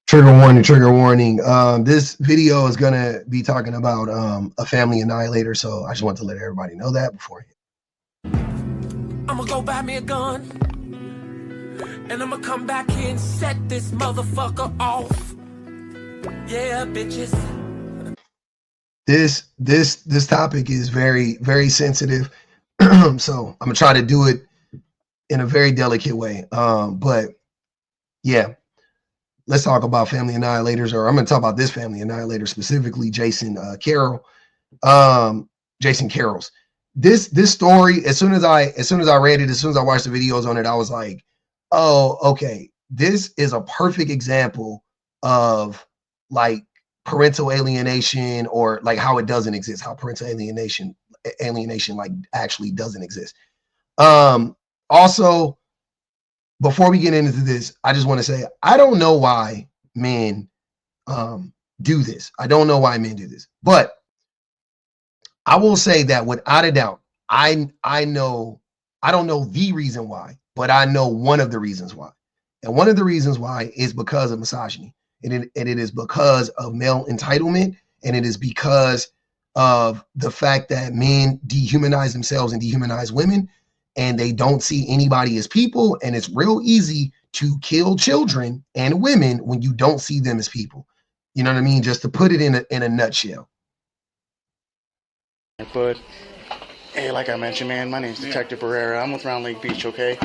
Trigger warning, trigger warning. This video is going to be talking about a family annihilator, so I just want to let everybody know that beforehand. I'm gonna go buy me a gun, and I'm gonna come back here and set this motherfucker off. Yeah, bitches. This topic is very, very sensitive, so I'm gonna try to do it in a very delicate way. But yeah, let's talk about family annihilators, or I'm going to talk about this family annihilator specifically, Jason Carroll. Jason Carroll's. This story, as soon as I read it, as soon as I watched the videos on it, I was like, oh, okay, this is a perfect example of like parental alienation, or like how it doesn't exist, how parental alienation like actually doesn't exist. Also, before we get into this, I just want to say, I don't know why men do this. I don't know why men do this, but I will say that without a doubt, I know, I don't know the reason why, but I know one of the reasons why. And one of the reasons why is because of misogyny. And it is because of male entitlement. And it is because of the fact that men dehumanize themselves and dehumanize women, and they don't see anybody as people. And it's real easy to kill children and women when you don't see them as people. You know what I mean? Just to put it in a nutshell. But hey, like I mentioned, man, my name's Detective Barrera. I'm with Round Lake Beach, okay?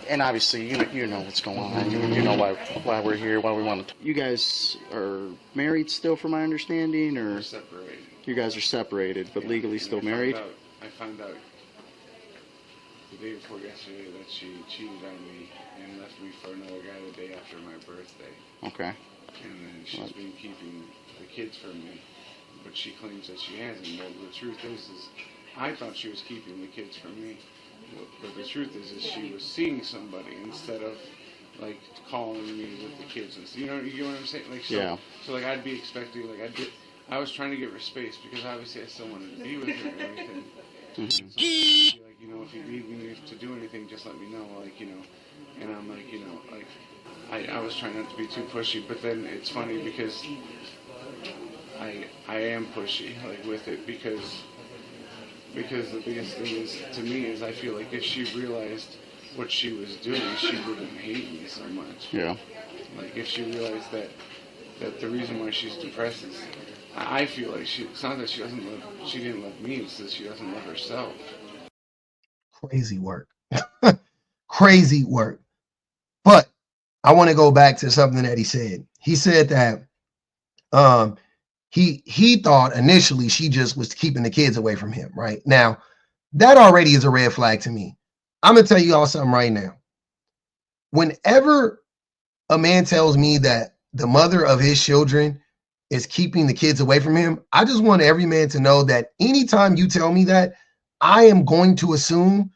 And obviously, you know what's going on. You know why we're here, why we want to. You guys are married still, from my understanding, or we're separated? You guys are separated, but legally still married. I found out the day before yesterday that she cheated on me and left me for another guy the day after my birthday. Okay. And then she's been keeping the kids from me, but she claims that she hasn't. Well, the truth is I thought she was keeping the kids from me, but the truth is she was seeing somebody instead of like calling me with the kids. And you know what I'm saying? Like, so, yeah. So like I'd be expecting, like I was trying to give her space because obviously I still wanted to be with her and everything. And so, like, you know, if you need me to do anything, just let me know. Like, you know, and I'm like, you know, like I was trying not to be too pushy, but then it's funny because I am pushy, like, with it, because the biggest thing is, to me, is I feel like if she realized what she was doing, she wouldn't hate me so much. Yeah. Like, if she realized that the reason why she's depressed is, I feel like it's not that she didn't love me, it's that she doesn't love herself. Crazy work. Crazy work. But I want to go back to something that he said. He said that he thought initially she just was keeping the kids away from him. Right now, that already is a red flag to me. I'm gonna tell you all something right now. Whenever a man tells me that the mother of his children is keeping the kids away from him, I just want every man to know that anytime you tell me that, I am going to assume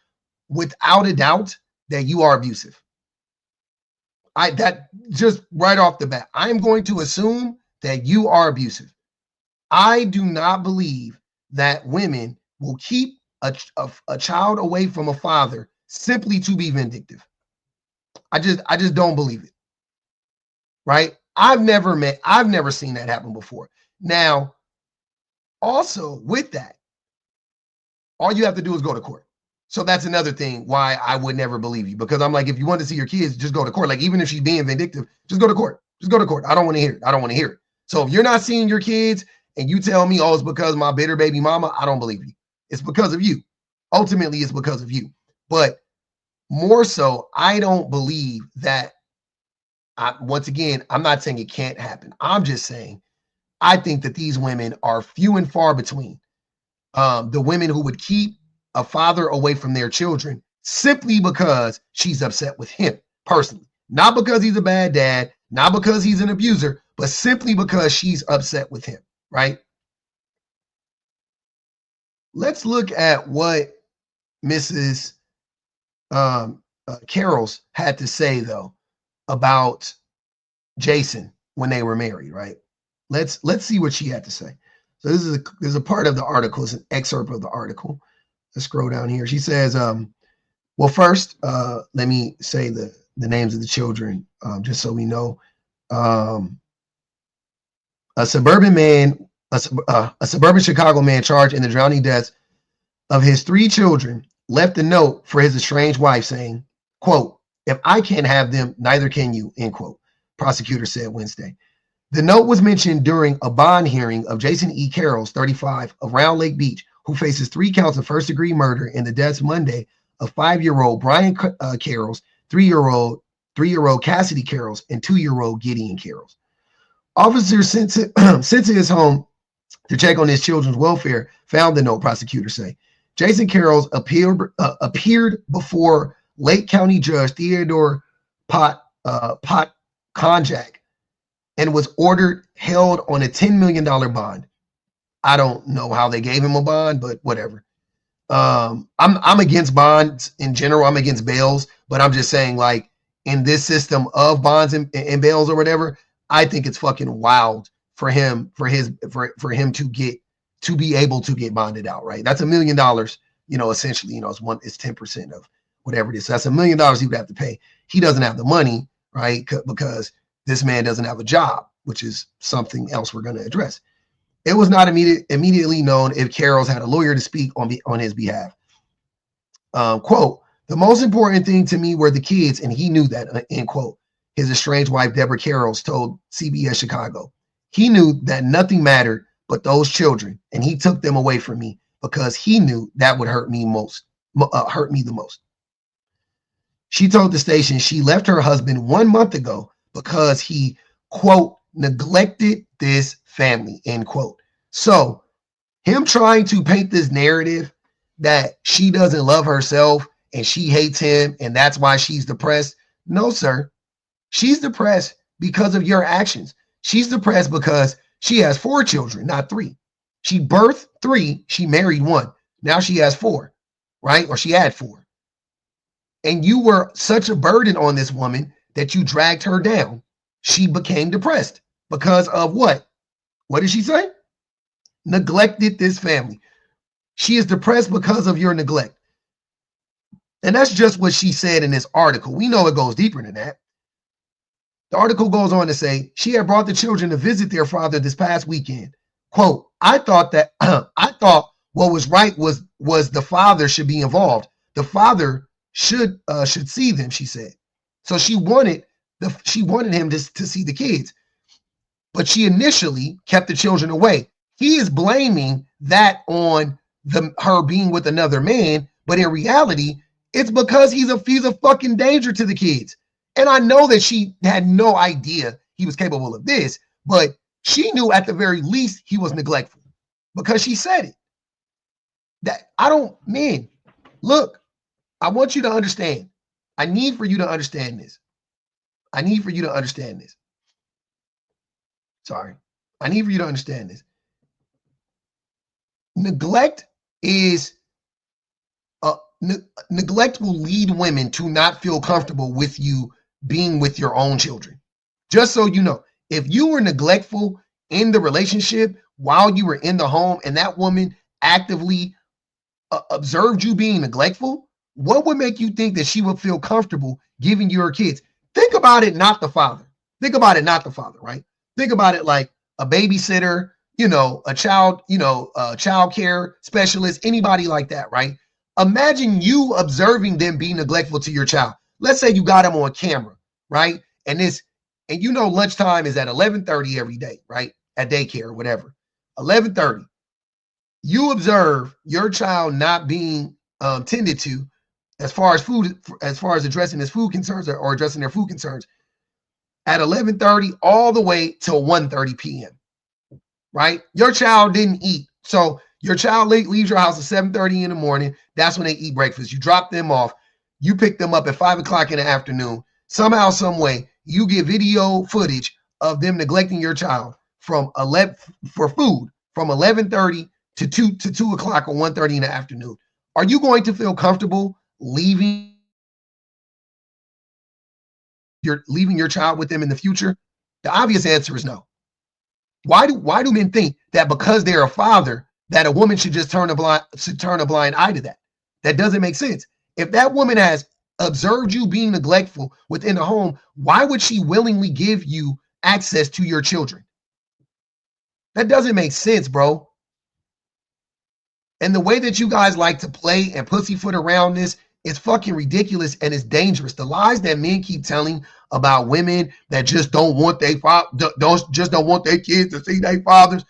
without a doubt that you are abusive. That just right off the bat, I'm going to assume that you are abusive. I do not believe that women will keep a child away from a father simply to be vindictive. I just don't believe it. Right? I've never seen that happen before. Now, also with that, all you have to do is go to court. So that's another thing why I would never believe you, because I'm like, if you want to see your kids, just go to court. Like, even if she's being vindictive, just go to court. Just go to court. I don't want to hear it. I don't want to hear it. So if you're not seeing your kids and you tell me, oh, it's because my bitter baby mama, I don't believe you. It's because of you. Ultimately, it's because of you. But more so, I don't believe that. Once again, I'm not saying it can't happen. I'm just saying I think that these women are few and far between. The women who would keep a father away from their children simply because she's upset with him personally. Not because he's a bad dad, not because he's an abuser, but simply because she's upset with him, right? Let's look at what Mrs. Carroll's had to say, though, about Jason when they were married, right? Let's see what she had to say. So this is a part of the article. It's an excerpt of the article. Let's scroll down here. She says, well, first, let me say the names of the children, just so we know. A suburban man, a suburban Chicago man charged in the drowning deaths of his 3 children left a note for his estranged wife saying, quote, "If I can't have them, neither can you," end quote, prosecutor said Wednesday. The note was mentioned during a bond hearing of Jason E. Carroll's 35 of Round Lake Beach, who faces 3 counts of first-degree murder in the deaths Monday of 5-year-old Brian Carroll's, 3-year-old Cassidy Carroll's, and 2-year-old Gideon Carroll's. Officers sent to his home to check on his children's welfare found the note, prosecutors say. Jason Carroll's appeared before Lake County Judge Theodore Konjak and was held on a $10 million bond. I don't know how they gave him a bond, but whatever. I'm against bonds in general. I'm against bails, but I'm just saying, like, in this system of bonds and bails or whatever, I think it's fucking wild for him to be able to get bonded out, right? That's $1 million, essentially, it's 10% of whatever it is. So that's $1 million he would have to pay. He doesn't have the money, right? Because this man doesn't have a job, which is something else we're going to address. It was not immediately known if Carroll's had a lawyer to speak on his behalf. Quote, "The most important thing to me were the kids, and he knew that," end quote. His estranged wife, Deborah Carroll, told CBS Chicago. "He knew that nothing mattered but those children, and he took them away from me because he knew that would hurt me the most. She told the station she left her husband 1 month ago because he, quote, neglected this family, end quote. So him trying to paint this narrative that she doesn't love herself and she hates him and that's why she's depressed. No, sir. She's depressed because of your actions. She's depressed because she has 4 children, not 3. She birthed 3. She married 1. Now she has 4, right? Or she had 4. And you were such a burden on this woman that you dragged her down. She became depressed because of what? What did she say? Neglected this family. She is depressed because of your neglect. And that's just what she said in this article. We know it goes deeper than that. The article goes on to say she had brought the children to visit their father this past weekend. Quote, I thought what was right was the father should be involved. The father should see them, she said. So she wanted him to see the kids. But she initially kept the children away. He is blaming that on her being with another man, but in reality, it's because he's a fucking danger to the kids. And I know that she had no idea he was capable of this, but she knew at the very least he was neglectful because she said it. Look, I want you to understand. I need for you to understand this. I need for you to understand this. Neglect neglect will lead women to not feel comfortable with you being with your own children. Just so you know, if you were neglectful in the relationship while you were in the home and that woman actively observed you being neglectful, what would make you think that she would feel comfortable giving you her kids? Think about it, not the father. Right? Think about it like a babysitter, a child care specialist, anybody like that, right? Imagine you observing them being neglectful to your child. Let's say you got them on camera, right? And lunchtime is at 11:30 every day, right? At daycare or whatever. 11:30. You observe your child not being tended to as far as addressing his food concerns or addressing their food concerns at 11:30 all the way till 1:30 p.m. Right? Your child didn't eat. So your child leaves your house at 7:30 in the morning. That's when they eat breakfast. You drop them off. You pick them up at 5 o'clock in the afternoon. Somehow, some way, you get video footage of them neglecting your child for food from 11:30 to 2 o'clock or 1:30 in the afternoon. Are you going to feel comfortable leaving your child with them in the future? The obvious answer is no. Why do men think that because they're a father that a woman should just turn a blind eye to that? That doesn't make sense. If that woman has observed you being neglectful within the home, why would she willingly give you access to your children. That doesn't make sense, bro. And the way that you guys like to play and pussyfoot around this is fucking ridiculous and it's dangerous. The lies that men keep telling about women that just don't want their don't want their kids to see their fathers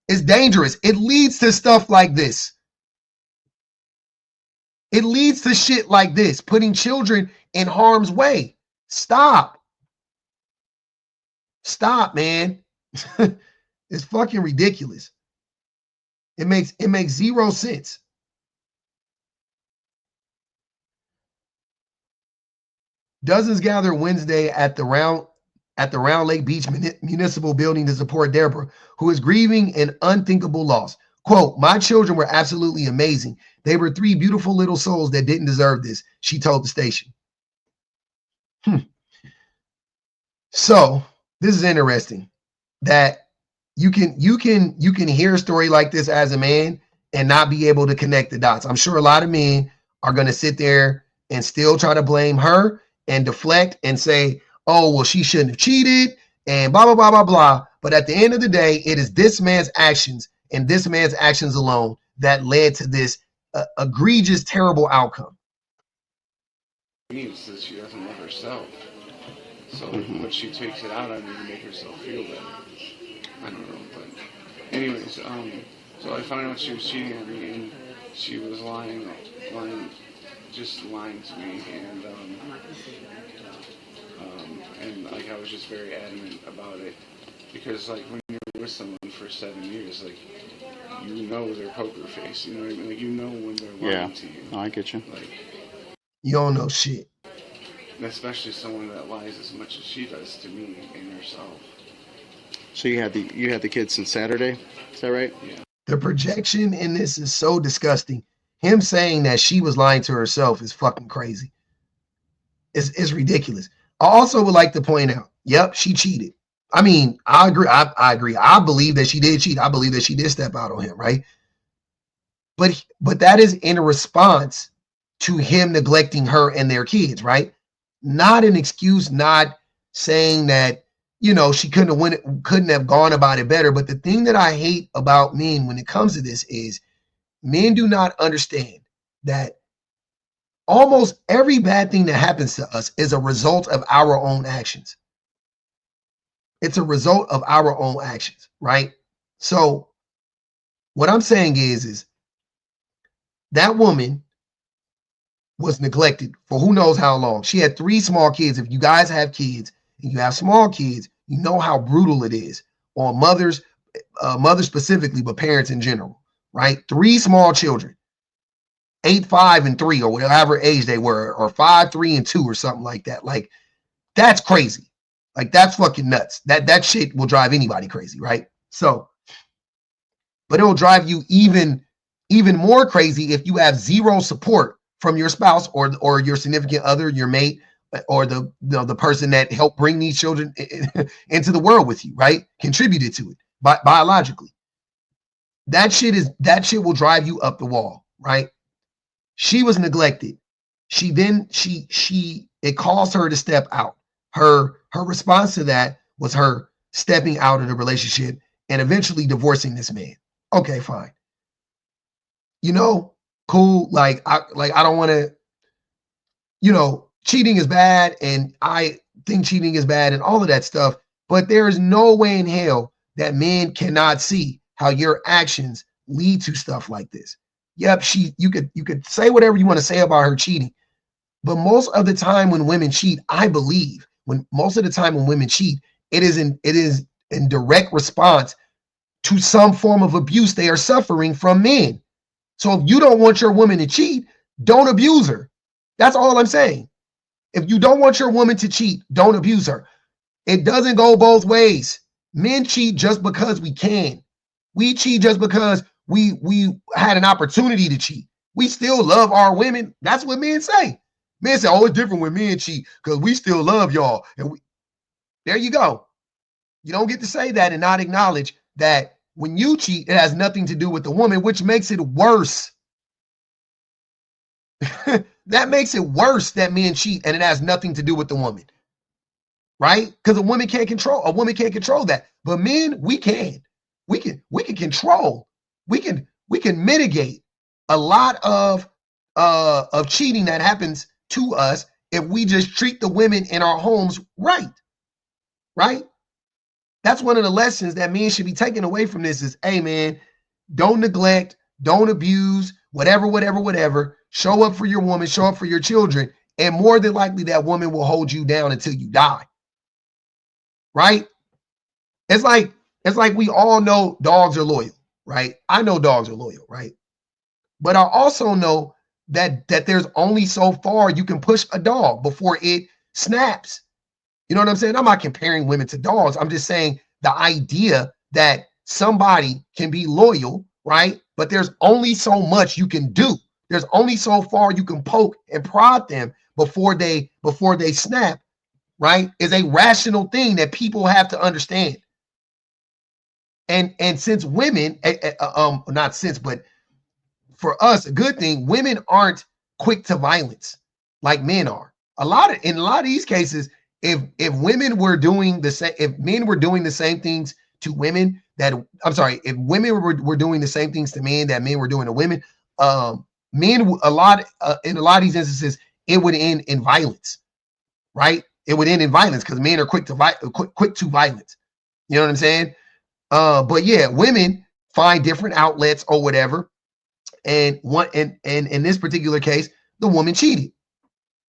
is dangerous. It leads to stuff like this. It leads to shit like this, putting children in harm's way. Stop. Stop, man. It's fucking ridiculous. It makes zero sense. Dozens gather Wednesday at the Round Lake Beach Municipal Building to support Deborah, who is grieving an unthinkable loss. Quote, "My children were absolutely amazing. They were 3 beautiful little souls that didn't deserve this," she told the station. So this is interesting that you can hear a story like this as a man and not be able to connect the dots. I'm sure a lot of men are going to sit there and still try to blame her and deflect and say, oh, well, she shouldn't have cheated and blah, blah, blah, blah, blah. But at the end of the day, it is this man's actions and this man's actions alone that led to this egregious, terrible outcome. Means that she doesn't love herself. So, but she takes it out on me to make herself feel better. I don't know, but anyways, so I found out she was cheating on me, and she was lying to me, and like I was just very adamant about it, because like when you're with someone for 7 years, like you know their poker face, you know what I mean? Like you know when they're lying to you. Oh, I get you. Like you don't know shit. And especially someone that lies as much as she does to me and herself. So you had the kids since Saturday, is that right? Yeah. The projection in this is so disgusting. Him saying that she was lying to herself is fucking crazy. It's ridiculous. I also would like to point out, yep, she cheated. I mean, I agree. I agree. I believe that she did cheat. I believe that she did step out on him, right? But that is in a response to him neglecting her and their kids, right? Not an excuse, not saying that, you know, she couldn't have gone about it better. But the thing that I hate about men when it comes to this is men do not understand that almost every bad thing that happens to us is a result of our own actions. It's a result of our own actions, right? So what I'm saying is that woman was neglected for who knows how long. She had 3 small kids. If you guys have kids and you have small kids, you know how brutal it is on mothers specifically, but parents in general, right? 3 small children, 8, 5, and 3, or whatever age they were, or 5, 3, and 2, or something like that. Like, that's crazy. Like, that's fucking nuts. That shit will drive anybody crazy, right? So, but it will drive you even more crazy if you have zero support from your spouse or your significant other, your mate, or the person that helped bring these children into the world with you, right? Contributed to it biologically. That shit will drive you up the wall, right? She was neglected. It caused her to step out. Her response to that was her stepping out of the relationship and eventually divorcing this man. Okay, fine. You know, cool. Like I don't want to, you know, cheating is bad, and I think cheating is bad and all of that stuff. But there is no way in hell that men cannot see how your actions lead to stuff like this. Yep, you could say whatever you want to say about her cheating, but most of the time when women cheat, I believe most of the time when women cheat, it is in direct response to some form of abuse they are suffering from men. So if you don't want your woman to cheat, don't abuse her. That's all I'm saying. If you don't want your woman to cheat, don't abuse her. It doesn't go both ways. Men cheat just because we can. We cheat just because we had an opportunity to cheat. We still love our women. That's what men say. Men say, oh, it's different when men cheat because we still love y'all. And there you go. You don't get to say that and not acknowledge that when you cheat, it has nothing to do with the woman, which makes it worse. That makes it worse that men cheat and it has nothing to do with the woman. right? Because a woman can't control that. But men, we can control. We can mitigate a lot of cheating that happens to us if we just treat the women in our homes right. That's one of the lessons that men should be taking away from this is, hey man, don't neglect, don't abuse, whatever. Show up for your woman, show up for your children, and more than likely that woman will hold you down until you die. Right? It's like we all know dogs are loyal, right? I know dogs are loyal, right? But I also know that there's only so far you can push a dog before it snaps. You know what I'm saying? I'm not comparing women to dogs. I'm just saying the idea that somebody can be loyal, right? But there's only so much you can do. There's only so far you can poke and prod them before they snap, right? Is a rational thing that people have to understand. And since women, not since, but for us, a good thing, women aren't quick to violence like men are. In a lot of these cases, if women were doing the same, if men were doing the same things to women if women were doing the same things to men that men were doing to women, men in a lot of these instances, it would end in violence, right? It would end in violence because men are quick to violence. You know what I'm saying? But yeah, women find different outlets or whatever. And in this particular case, the woman cheated.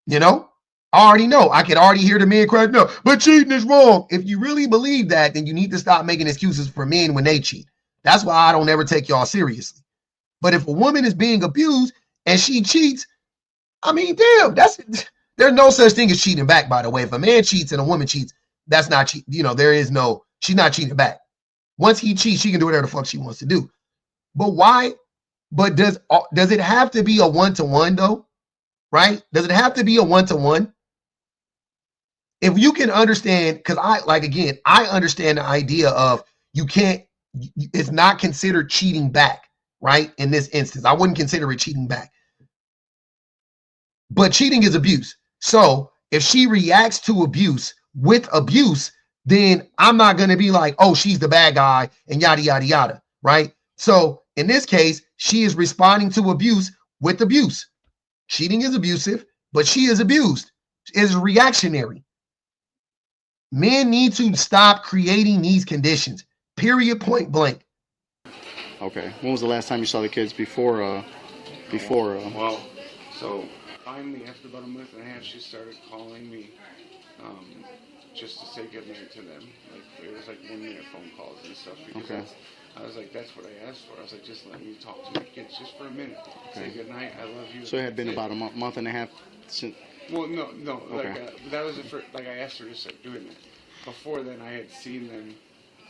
You know, I already know. I could already hear the men cry, no, but cheating is wrong. If you really believe that, then you need to stop making excuses for men when they cheat. That's why I don't ever take y'all seriously. But if a woman is being abused and she cheats, I mean, damn, there's no such thing as cheating back, by the way. If a man cheats and a woman cheats, that's not cheating. You know, she's not cheating back. Once he cheats, she can do whatever the fuck she wants to do. But why? But does it have to be a one-to-one though? Right? Does it have to be a one-to-one? If you can understand, because I understand the idea of it's not considered cheating back, right? In this instance, I wouldn't consider it cheating back. But cheating is abuse. So if she reacts to abuse with abuse, then I'm not going to be like, oh, she's the bad guy and yada, yada, yada, right? So in this case, she is responding to abuse with abuse. Cheating is abusive, but she is abused. Is reactionary. Men need to stop creating these conditions. Period. Point blank. Okay. When was the last time you saw the kids before? Well, so finally, after about a month and a half, she started calling me just to say goodnight to them. Like it was like 1-minute phone calls and stuff. Because I was like, that's what I asked for. I was like, just let me talk to my kids just for a minute. Okay. Say goodnight. I love you. So it had been about a month and a half since. Well, no. Okay. Like that was the first. Like I asked her to start doing that. Before then, I had seen them.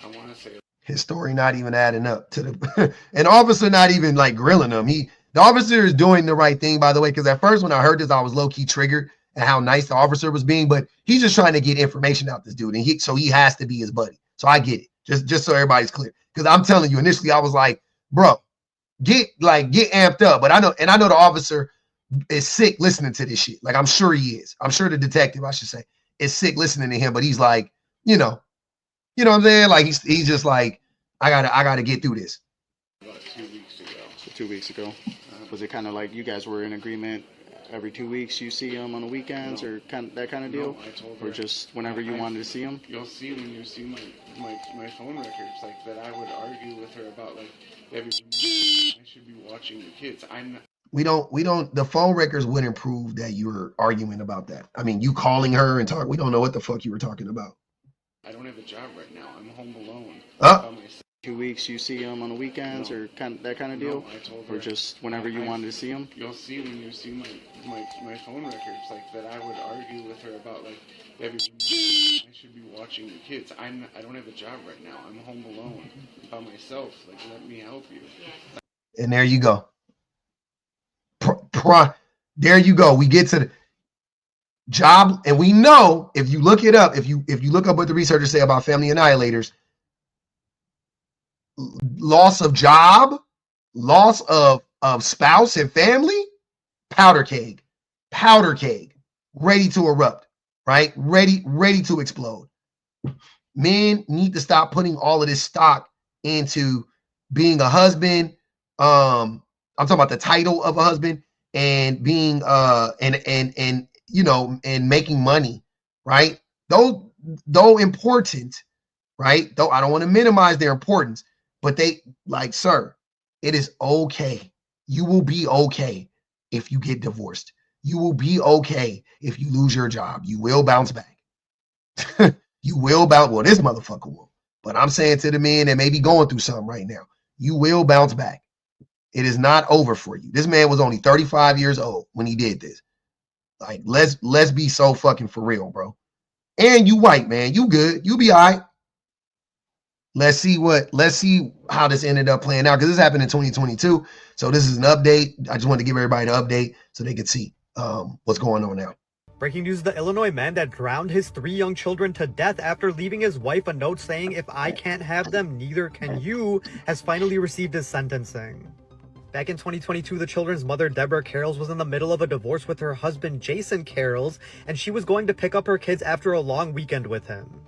I want to say his story not even adding up to the an officer not even like grilling him. The officer is doing the right thing, by the way, because at first when I heard this, I was low-key triggered at how nice the officer was being, but he's just trying to get information out this dude, and so he has to be his buddy. So I get it, just so everybody's clear. Because I'm telling you, initially I was like, bro, get amped up. But I know the officer is sick listening to this shit. Like I'm sure he is. I'm sure the detective, I should say, is sick listening to him, but he's like, you know what I'm saying? Like he's just like, I gotta get through this. About 2 weeks ago. So 2 weeks ago. Was it kind of like you guys were in agreement? Every 2 weeks you see him on the weekends, or that kind of deal? No, I told her, or just whenever you wanted to see him? You'll see when you see my phone records, like that I would argue with her about like everything. I should be watching the kids. We don't. The phone records wouldn't prove that you were arguing about that. I mean, you calling her and talk. We don't know what the fuck you were talking about. I don't have a job right now. I'm home alone. 2 weeks you see him on the weekends, or that kind of deal? No, I told her, or just whenever you wanted to see him? You'll see when you see my phone records, like that I would argue with her about like everything. I should be watching the kids. I don't have a job right now. I'm home alone by myself. Like, let me help you. And there you go. There you go. We get to the job, and we know if you look it up, if you look up what the researchers say about family annihilators, loss of job, loss of spouse and family, powder keg, ready to erupt. right? Ready to explode. Men need to stop putting all of this stock into being a husband. I'm talking about the title of a husband and being and you know, and making money, right? Though important, right? Though I don't want to minimize their importance, but they like, sir, it is okay. You will be okay if you get divorced. You will be okay if you lose your job. You will bounce back. You will bounce. Well, this motherfucker will. But I'm saying to the men that may be going through something right now, you will bounce back. It is not over for you. This man was only 35 years old when he did this. Like, let's be so fucking for real, bro. And you white, man. You good. You be all right. Let's see how this ended up playing out, because this happened in 2022. So this is an update. I just wanted to give everybody an update so they could see what's going on now. Breaking news, the Illinois man that drowned his 3 young children to death after leaving his wife a note saying, "If I can't have them, neither can you," has finally received his sentencing. Back in 2022, the children's mother, Deborah Carrolls, was in the middle of a divorce with her husband, Jason Carrolls, and she was going to pick up her kids after a long weekend with him.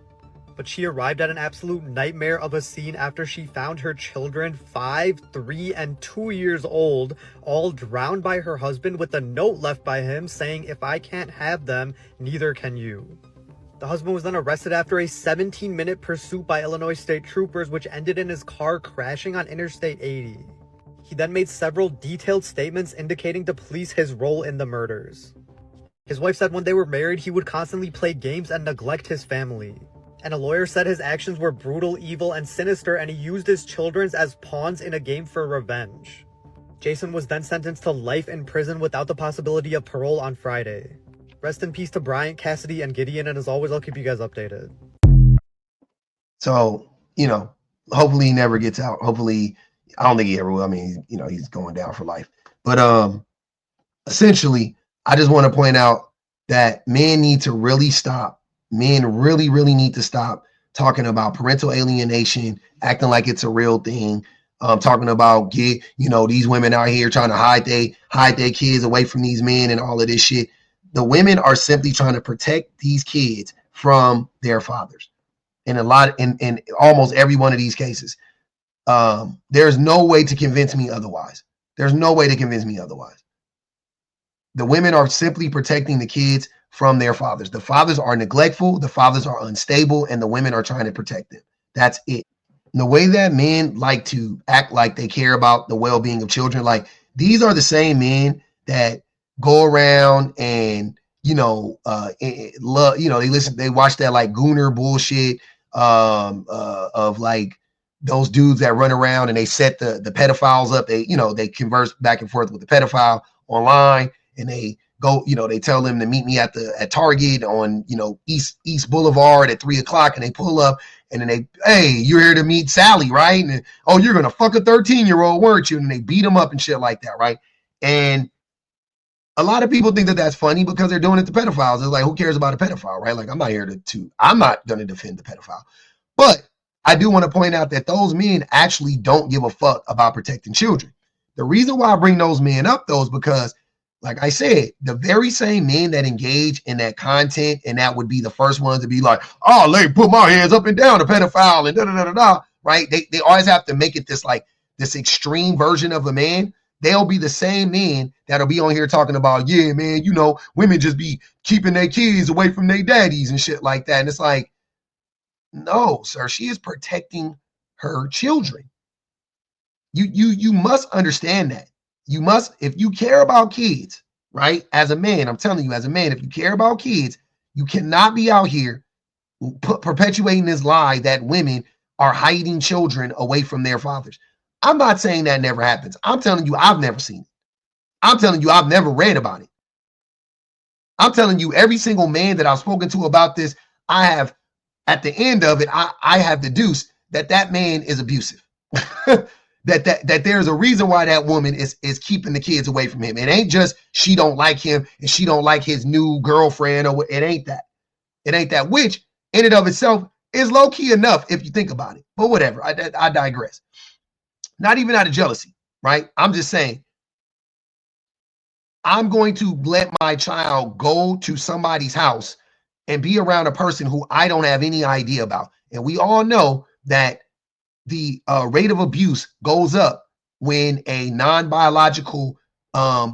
But she arrived at an absolute nightmare of a scene after she found her children, 5, 3, and 2 years old, all drowned by her husband with a note left by him saying, "If I can't have them, neither can you." The husband was then arrested after a 17-minute pursuit by Illinois state troopers, which ended in his car crashing on Interstate 80. He then made several detailed statements indicating to police his role in the murders. His wife said when they were married, he would constantly play games and neglect his family. And a lawyer said his actions were brutal, evil, and sinister, and he used his children as pawns in a game for revenge. Jason was then sentenced to life in prison without the possibility of parole on Friday. Rest in peace to Bryant, Cassidy, and Gideon, and as always, I'll keep you guys updated. So, you know, hopefully he never gets out. Hopefully, I don't think he ever will. I mean, you know, he's going down for life. But essentially, I just want to point out that men need to really stop. Men really need to stop talking about parental alienation, acting like it's a real thing. Talking about these women out here trying to hide their kids away from these men and all of this shit. The women are simply trying to protect these kids from their fathers. In almost every one of these cases. There's no way to convince me otherwise. There's no way to convince me otherwise. The women are simply protecting the kids from their fathers. The fathers are neglectful, the fathers are unstable, and the women are trying to protect them. That's it. And the way that men like to act like they care about the well-being of children, like these are the same men that go around and they watch that like gooner bullshit of like those dudes that run around and they set the pedophiles up. They converse back and forth with the pedophile online, and they go, they tell them to meet me at Target on, East Boulevard at 3:00, and they pull up and then hey, you're here to meet Sally, right? And oh, you're gonna fuck a 13-year-old, weren't you? And they beat them up and shit like that, right? And a lot of people think that that's funny because they're doing it to pedophiles. It's like, who cares about a pedophile, right? Like, I'm not here I'm not gonna defend the pedophile, but I do want to point out that those men actually don't give a fuck about protecting children. The reason why I bring those men up, though, is because, like I said, the very same men that engage in that content, and that would be the first ones to be like, oh, let me put my hands up and down, a pedophile, and da-da-da-da-da, right? They always have to make it this extreme version of a man. They'll be the same men that'll be on here talking about, yeah, man, women just be keeping their kids away from their daddies and shit like that. And it's like, no, sir, she is protecting her children. You must understand that. You must, if you care about kids, right? As a man, I'm telling you, as a man, if you care about kids, you cannot be out here perpetuating this lie that women are hiding children away from their fathers. I'm not saying that never happens. I'm telling you, I've never seen it. I'm telling you, I've never read about it. I'm telling you, every single man that I've spoken to about this, I have, at the end of it, I have deduced that man is abusive. that there's a reason why that woman is keeping the kids away from him. It ain't just she don't like him and she don't like his new girlfriend, or it ain't that. It ain't that, which in and of itself is low-key enough if you think about it. But whatever, I digress. Not even out of jealousy, right? I'm just saying, I'm going to let my child go to somebody's house and be around a person who I don't have any idea about. And we all know that the rate of abuse goes up when a non-biological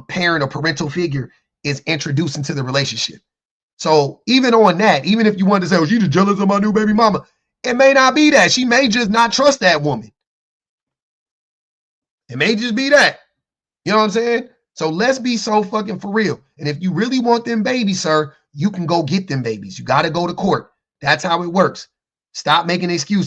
parent or parental figure is introduced into the relationship. So even on that, even if you want to say, oh, she's just jealous of my new baby mama, it may not be that. She may just not trust that woman. It may just be that. You know what I'm saying? So let's be so fucking for real. And if you really want them babies, sir, you can go get them babies. You got to go to court. That's how it works. Stop making excuses.